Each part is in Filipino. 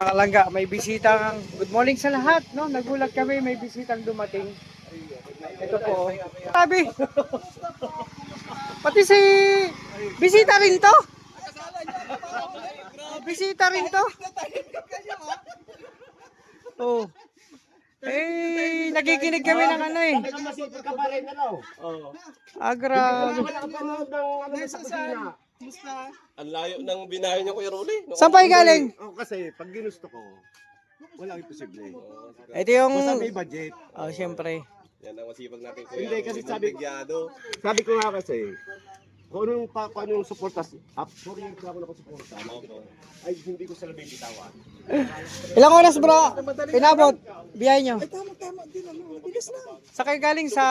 kalangga, may bisitang, good morning sa lahat, no? Nagulat kami, may bisitang dumating. Ito po, oh. Sabi, pati si, bisita rin to? Bisita rin to? Oh. Eh, nakikinig kami ng ano eh. Grabe. Ang layo ng binahe niyo, Kuya Rolly. Saan pa galing? Oh, kasi pag ginusto ko, walang imposible. Ito yung... Basta may budget. Oh, siyempre. Yan ang masipag natin, Kuya. Hindi, kasi sabi- Montigyado. Sabi ko nga kasi, kung anong suportas, up 4 years na ako nakasuporta, ay hindi ko sila may bitawan. Ilang oras bro? Pinabot? Biyahe nyo? Tama din ano, bilis na. Sakay galing sa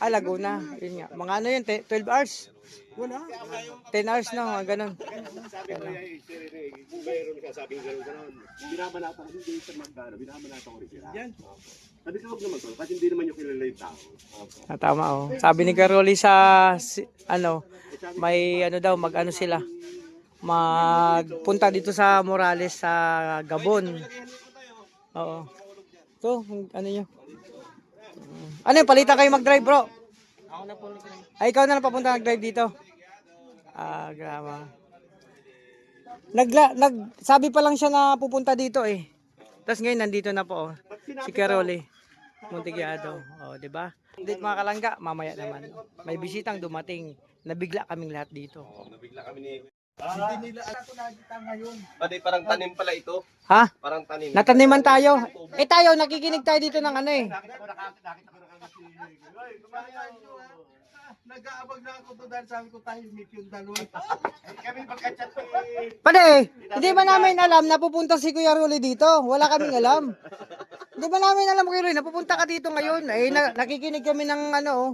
Laguna. Yun nga. Mga ano yun, 12 hours? Wala. 10 hours na, mga ganun. Sabi ko, kung mayroon ka, sabi ko gano'n, binabanata ko, hindi sa magkano, binabanata ko rin sila. Yan. Sabi ko, huwag naman to, kasi hindi naman yung kilala yung tao. Tama oh. Sabi ni Caroli sa, may ano daw, mag-ano sila. Magpunta dito sa Morales sa Gabon. Oo. So, ano nyo? Ano yung palitan kayo mag-drive bro? Ako na po. Ay, ikaw na lang papunta nag-drive dito? Grama. Sabi pa lang siya na pupunta dito eh. Tapos ngayon nandito na po oh. Si Caroli Montigyado. Oh, di ba? Hindi mga kalangga, mamaya naman. May bisitang dumating. Nabigla kaming lahat dito. Nabigla kami ni... Hindi nila alam ko nakita ngayon. Pati parang tanim pala ito. Ha? Parang tanim. Nataniman tayo. Eh tayo, nakikinig tayo dito ng ano eh. Nag-aabag na ako to dahil sabi ko tayo meet yung dalawa. Kami pagka-chat Pade, hindi ba namin alam na pupunta si Kuya Rolly dito? Wala kaming alam. Hindi ba namin alam Kuya Rolly, napupunta ka dito ngayon? Eh, nakikinig kami ng ano oh.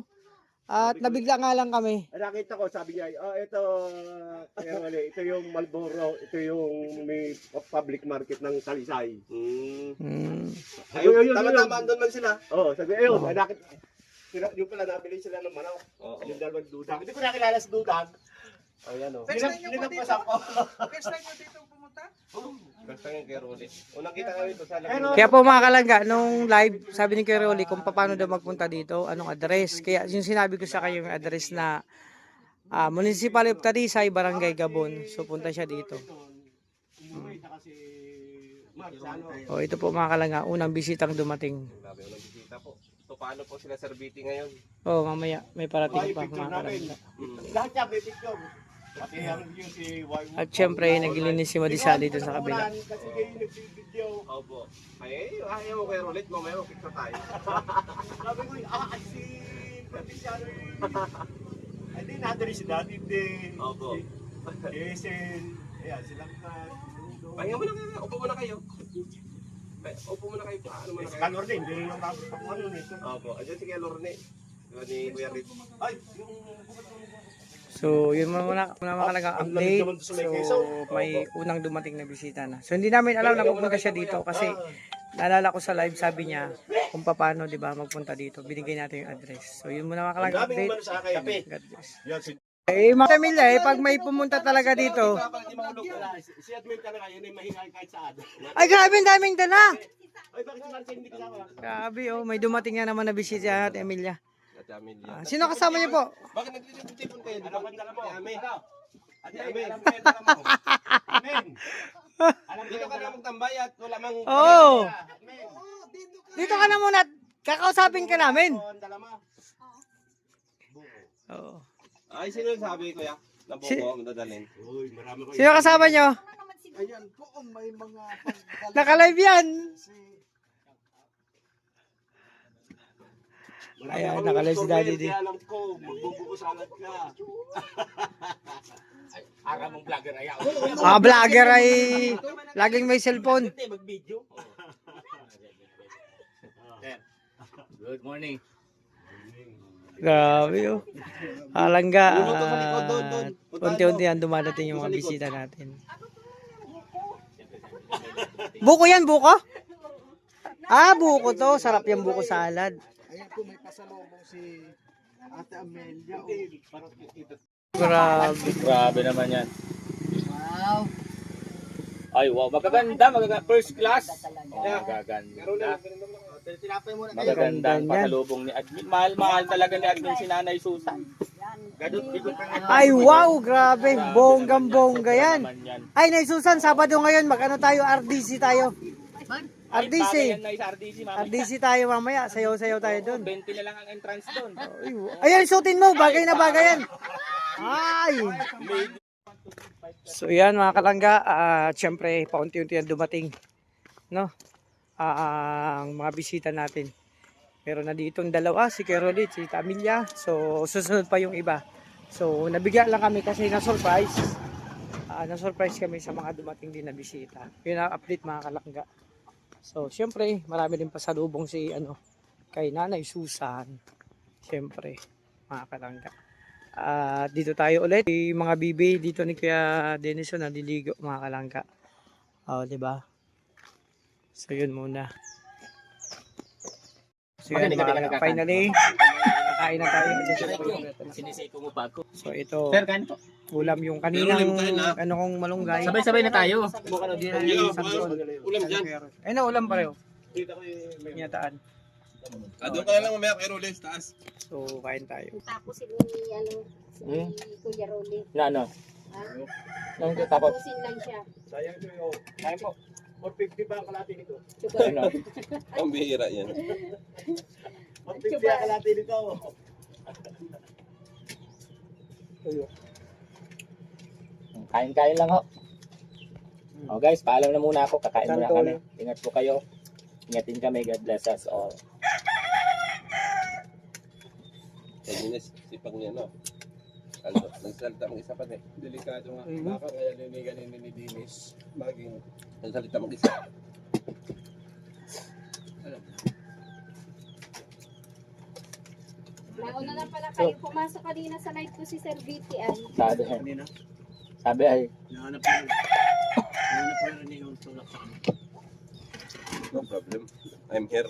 At nabigla nga lang kami. Nakita ko, sabi niya, ito yung Marlboro, ito yung may public market ng Talisay. Ayun, tama-tama doon man sila. Oo, sabi, ayun, nakita. Yung pala nabili sila ng manok. Yung dalawang dudag. Hindi ko nakilala sa dudag. Oh, yan o. First time nyo dito pumunta? First time yung Kuya Rolly. Unang kita kami ito sa Kaya po mga kalangga, nung live, sabi ni Kuya Rolly kung paano daw magpunta dito, anong address. Kaya yung sinabi ko sa kayo yung address na Municipal of Talisay, Barangay Gabon. So punta siya dito. Oh, ito po mga kalangga, unang bisitang dumating. Grabe, unang bisita po. So paano po sila serviti ngayon? Oh, mamaya may parating pa mga kalangga. Lahat siya, may picture. Pati yung si YY. At syempre, naglilinis si Madisali dito sa kabila. Kasi kayo nag-video. Opo. Ay, ayaw mo Kuya Rolly. Mamaya picture tayo. Sabi ko, si Patriciano ay di natin rin si Daddy din. Opo. Jason. Ayan, silang Pahinga mo na kayo. Upo muna kayo. Upo muna kayo. Ano muna kayo? Kalor din, hindi yung ano nito. Opo. Andiyan si Kuya Lorne. Ni Kuya Rit. Ay, yung So, yun muna makalagang update. So, may unang dumating na bisita na. So, hindi namin alam na pupunta siya dito kasi naalala ko sa live, sabi niya kung paano, di ba, magpunta dito. Binigay natin yung address. So, yun muna makalagang update. God bless. Eh, mga pamilya, pag may pumunta talaga dito. si Admin talaga, yun ay mahinga kahit saan. Ay, grabe, ang daming dala. Ay, bakit si Marcel hindi kasama? Grabe, oh, may dumating nga naman na bisita at Emilia. Ate Amelia. Sino kasama niyo po? Bakit nagtitipon kayo? Di ba? Ate Ate Ame. Amen. Dito ka na magtambay at wala mang... Oo. Dito ka na muna. Kakausapin ka namin. Oo. Ay, sino yung sabi, Kuya? Na buko ang dadalhin. Uy, marami ko. Sino kasama niyo? Ayan po, may mga Naka-live yan. Ayan, naka-live si Daddy D. Alam ko, magbubuko salad ka. Ara mong vlogger ay ako. Vlogger ay laging may cellphone. Mag-video. Good morning. Grabe oh. Halangga. Unti-unti yan dumadating yung mga bisita natin. Buko yan, buko? Buko to. Sarap yung buko salad. Ayan po, may pasalubong si Ate Amelia. Grabe. Grabe naman yan. Wow. Ay, wow. Magaganda. First class. Oh, magaganda. Magaganda ang pasalubong ni Admin. Mahal-mahal talaga ni Admin si Nanay Susan. Ay, wow, grabe. Bonggang-bongga yan. Naman yan. Ay, Nay Susan, Sabado ngayon, mag-ano tayo, RDC tayo. Ay, RDC. bagay yan na sa RDC, mama. RDC tayo mamaya, sayaw-sayaw tayo doon. 20 na lang ang entrance doon. Ayan, suotin mo, bagay na bagay yan. Ay. So yan mga kalangga, syempre paunti-unti yan dumating, no? Ang mga bisita natin. Meron na ditong dalawa, si Carolit, si Tamilya. So susunod pa yung iba. So nabigyan lang kami kasi na-surprise. Na-surprise kami sa mga dumating din na bisita. Yun ang update mga kalangga. So syempre marami din pasalubong si kay Nanay Susan. Syempre mga kalangga. Dito tayo ulit. Yung mga bibi dito ni Kuya Denison naliligo mga kalangga. Di ba? So yun muna. So yun, finally kakain na tayo. Sinisiko mo pa ako. So ito Sir, kain po. ulam yung kaninang kong malunggay. Sabay-sabay na tayo. Ulam dyan. Ayun na ulam pareho. Nyataan. Doon ka na lang mamaya kay Rolex, taas. So kain tayo. Tapos si Kuya Rolly. Na ano? Ha? Nung tapos. Tapusin lang siya. Sayang ito yung Kain po. 450 ba ang kalati nito? Ano? Ang bihira yan. 450 ang kalati nito. Kain-kain lang ho. Oh guys, paalam na muna ako. Kakain muna kami. Ingat po kayo. Ingatin kami. God bless us all. Kainis, sipag niya, no? Nagsalita mag-isa pa eh. Delikado nga. Baka kaya ninigan ni Dinis. Maging Nagsalita mag-isa. Nauna na pala kayo. Pumasok kanina sa live ko si Sir VT ay. Sabi, kanina. sabi ay, Nahanap ko rin yung tulak sa kanya. No problem. I'm here.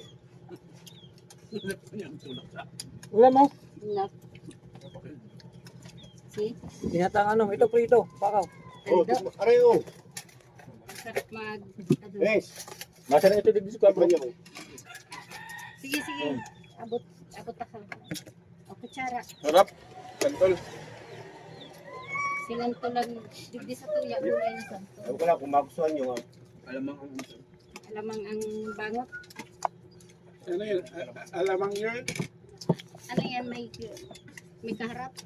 Nahanap ko yung tulak sa Ulam mo. No. See? Tinatang ito prito. Pakaw. Oh, areho. Sarap mag... Yes. masarap ito dito sa kwabro. Sige, sige. Abot ako. O, kutsara. Harap. Kantol. Sinanto lang. Digdi sa tuya. Ulay na santo. Ewan ko lang kung magustuhan nyo. alamang ang Alamang ang bangot. ano yun? Alamang yun? Ano yan? May kaharap?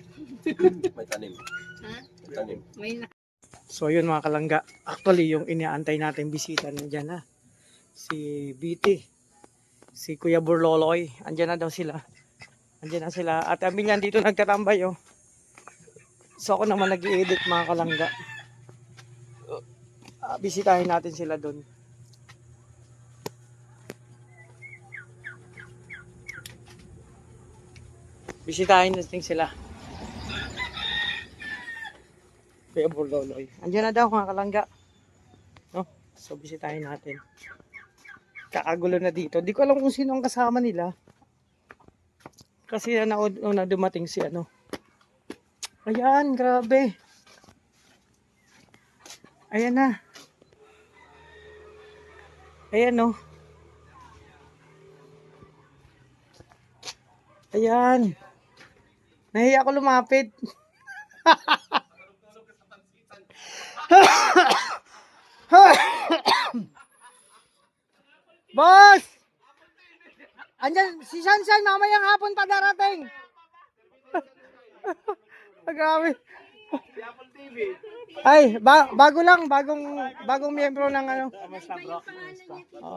May tanim. Ha? May tanim. May So yun mga kalangga. Actually yung inaantay natin bisita nandiyan na. Si BT. Si Kuya Burloloy. Andyan na daw sila. Andyan na sila. At Amilian dito nagtatambay oh. So ako naman nag-i-edit mga kalangga. Bisitahin natin sila doon. Bisitahin natin sila. Kuya Burloloy. Andiyan na daw mga kalangga. No? So bisitahin natin. Kakagulo na dito. Di ko alam kung sino ang kasama nila. Kasi nauna dumating si Ayan, grabe. Ayan na. Ayan no. Ayan. Nahiya ako lumapit. Boss! Andyan, si Sansan mamayang hapon pa darating. Grabe. Ay, bagong miyembro ng Kamusta bro?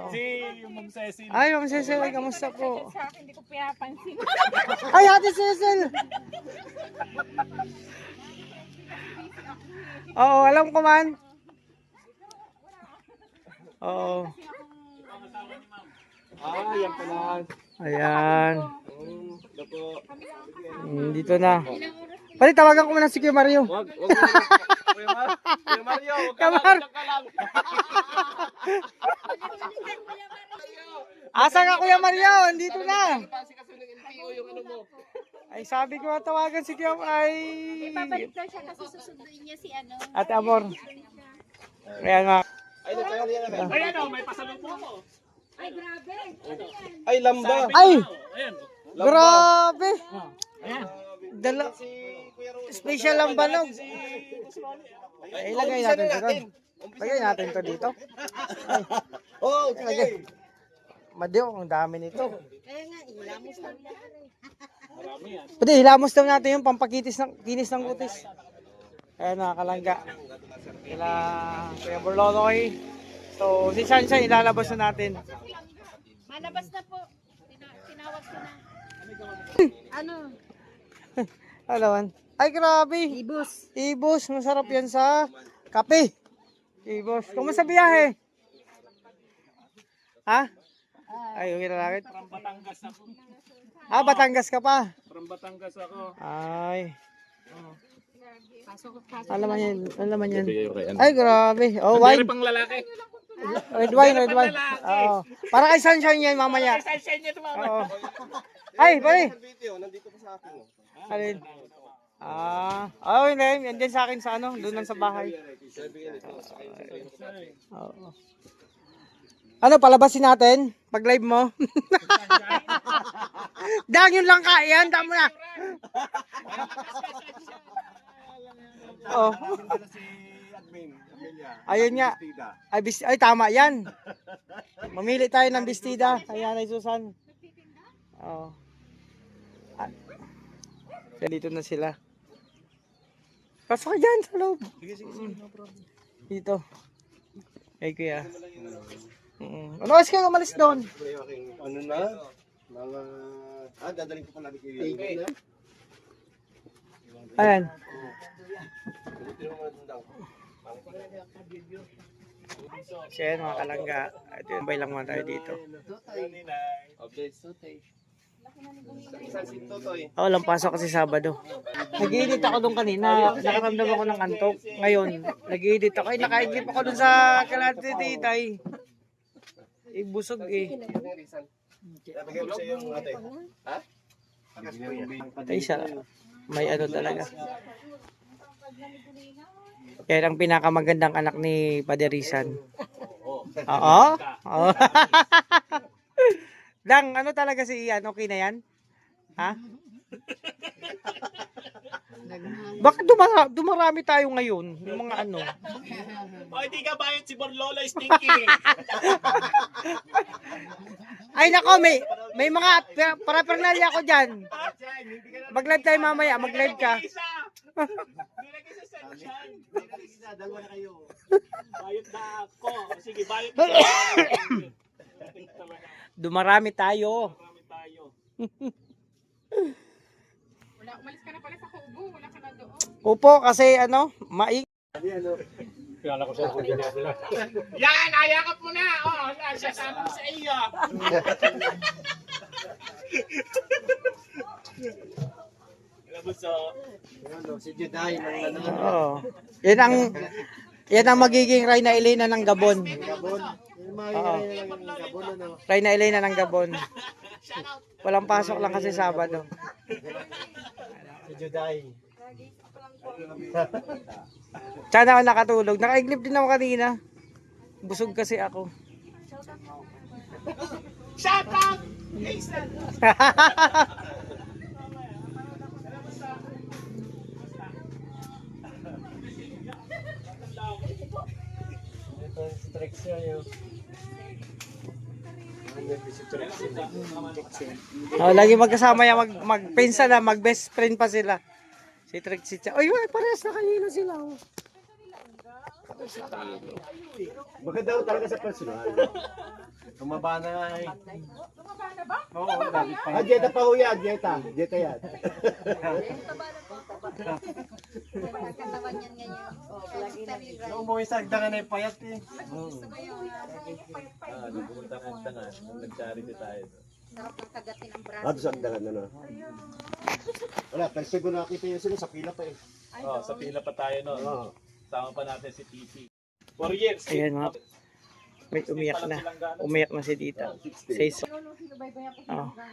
Si yung Ma'am Cecil. Ay, Ma'am Cecil, kamusta po? Sa akin, hindi ko pinapansin. Ay, Ate Cecil! Oo, alam ko man. Oo. Yan pala. Ayan. Dito na. Pwede tawagan ko muna si Kuya Mario. Wag mo na. Kuya Mario, wag ka Kamar. lang. Asa ka Kuya Mario? Dito na. Kasi ng LTO yung ano mo. Ay, sabi ko tawagan si Kuya Babalik daw siya kasi susunduin niya si Ate Amor. Ayan nga. Ayan o, may pasalubong ako. Ay, grabe. Ay, lamba. Ay! Ayan. Grabe! Ayan. Dala. Special ang banog. Ay, ilagay natin ito doon. Lagay natin ito dito. Oh, Lagay. Madyo, ang dami nito. Pwede, hilamos daw natin yung pampakinis ng kutis. Ayan, nakakalangga. Kila Kuya Borloloy. So, si Sunshine, ilalabas na natin. Malabas na po. Tinawag ko na. Ano? Alawan. Ay, grabe. Ibus. Ibos, masarap yan sa kape. Ibos. Kumusta biyahe? Ha? Ay, okay na langit. From Batangas ako. Ah, Batangas ka pa. From Batangas ako. Ay. Pasok. Alam man yan. Alam man yan. Bigay ko kay ano. Ay, grabe. Oh, Meron wine. pang lalaki. Red wine, red wine. Oo. Para kay Sunshine yan mamaya. Sunshine niya tumama. Oo. Ay, pare. Video, nandito pa sa akin. Oh. Alin? Ah, oh, hindi. Yan din sa akin sa ano, doon lang sa bahay. Oo. Ano, palabasin natin? Pag live mo? Dang, yun lang ka. Yan, damo na. Oh. Ayun nga. Ay, tama yan. Mamili tayo ng bestida. Ayan, ay Susan. Oh. Ah. Dito na sila. Pasok ka dyan sa loob. Dito. Ay, kuya. Ano oras kayo umalis doon? Ano na? Mga... dadaling ko pala kay Ayan. So yan mga kalangga. Ito yung bay lang muna tayo dito. Walang pasok kasi Sabado. Nag-edit ako doon kanina. Nakaramdam ako ng antok. Ngayon, nag-edit ako. Ay, naka-edit ako doon sa kalate titay. Busog eh. Bigay mo sa iyo yung ate. Ha? Patay siya. May ano talaga. Yan ang pinakamagandang anak ni Paderisan. Oo? Oo. Lang, ano talaga si Ian? Okay na yan? Ha? Bakit dumarami tayo ngayon? Yung mga ano? O, hindi ka bayad si Borlolo Stinky. Ay nako, may mga parapernalya ko dyan. Mag-live tayo mamaya, mag-live ka. Dalawa na kayo. Bayad na ako. Sige, bayad na ako. Dumarami tayo. Marami tayo. Umalis ka na pala sa Kubo. Wala ka na doon. Upo kasi ano, Yan, ayakap mo na. Oh, sasama ko sa iyo. Si Juday ng ano. Oo. Yan ang magiging Reyna Elena ng Gabon. Gabon. Oo. Gabon ano. Reyna Elena ng Gabon. Walang pasok lang kasi Sabado. Si Juday. Sana ako nakatulog. Nakaiglip din ako kanina. Busog kasi ako. Shout out! Oh, lagi magkasama yan, magpinsa na, mag-best friend pa sila. Si Trixie. Oy, parehas na kanina sila. Oh. Baka daw talaga sa personal. Tumaba na nga eh. Tumaba na ba? Oo, dami pa. Jeta pa ho yan, Jeta. Jeta yan. Katawan yan ngayon. Umuwi sa agdangan na yung payat eh. Sarap ng kagatin ang braso. Sa agdangan na na. Wala, pero siguro nakita yun sila sa pila pa eh. Oh, sa pila pa tayo no. Oo. Sama pa natin si TC. 4 years. Ayan mga. May umiyak na. Umiyak na si Dita. Says, Nung sinubaybayan ko Oh. siya,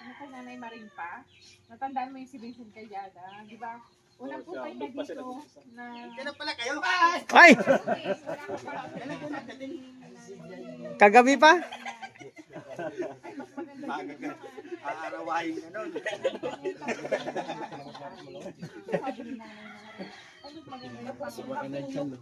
ano kay Nanay Maring pa, natandaan mo yung si Vincent Cayada, di ba? Unang punta niya dito na... Kailan pala kayo? Ay! Kagabi pa? Aarawahin na nun. Sabi ni nanay na, ano maganda yung